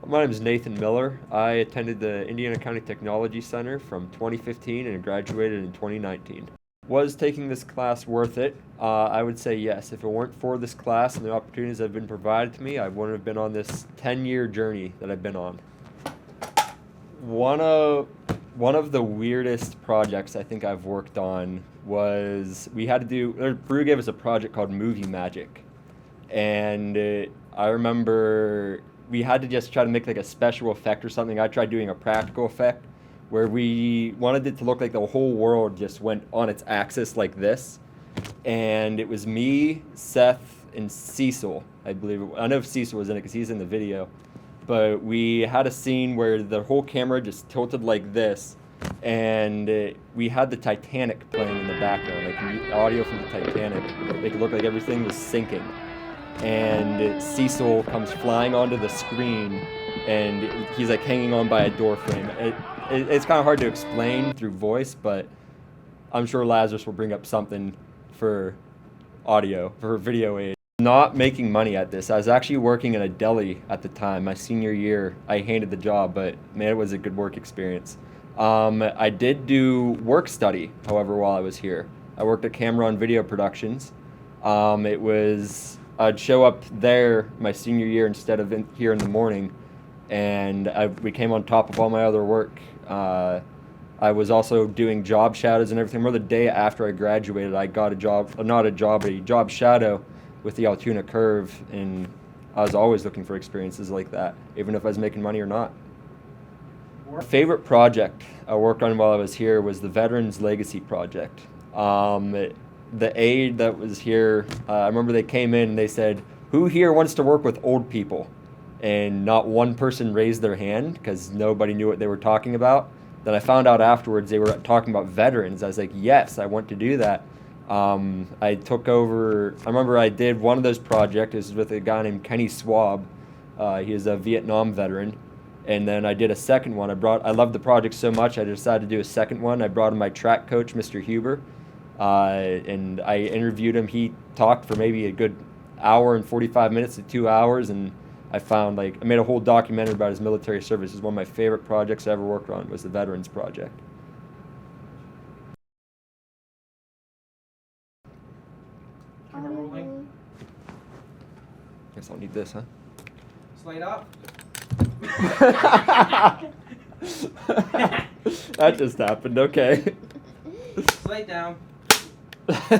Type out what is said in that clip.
My name is Nathan Miller. I attended the Indiana County Technology Center from 2015 and graduated in 2019. Was taking this class worth it? I would say yes. If it weren't for this class and the opportunities that have been provided to me, I wouldn't have been on this 10-year journey that I've been on. One of the weirdest projects I think I've worked on was Brew gave us a project called Movie Magic. And I remember we had to just try to make like a special effect or something. I tried doing a practical effect where we wanted it to look like the whole world just went on its axis like this. And it was me, Seth, and Cecil, I believe. I know if Cecil was in it because he's in the video. But we had a scene where the whole camera just tilted like this. And we had the Titanic playing in the background, like audio from the Titanic. Make it look like everything was sinking. And Cecil comes flying onto the screen, and he's like hanging on by a door frame. It's kind of hard to explain through voice, but I'm sure Lazarus will bring up something for audio, for video aid. Not making money at this. I was actually working in a deli at the time. My senior year, I hated the job, but man, it was a good work experience. I did do work study, however, while I was here. I worked at Cameron Video Productions. I'd show up there my senior year instead of here in the morning, and we came on top of all my other work. I was also doing job shadows and everything. The day after I graduated, I got a job shadow with the Altoona Curve, and I was always looking for experiences like that, even if I was making money or not. My favorite project I worked on while I was here was the Veterans Legacy Project. The aide that was here, I remember they came in and they said, "Who here wants to work with old people?" And not one person raised their hand because nobody knew what they were talking about. Then I found out afterwards they were talking about veterans. I was like, yes, I want to do that. I took over, I remember I did one of those projects. It was with a guy named Kenny Swab. He is a Vietnam veteran. And then I did a second one. I loved the project so much I decided to do a second one. I brought in my track coach, Mr. Huber. And I interviewed him. He talked for maybe a good hour and 45 minutes to 2 hours, and I made a whole documentary about his military service. It's one of my favorite projects I ever worked on was the Veterans Project. Camera rolling. Guess I'll need this, huh? Slide up. That just happened, okay. Slide down.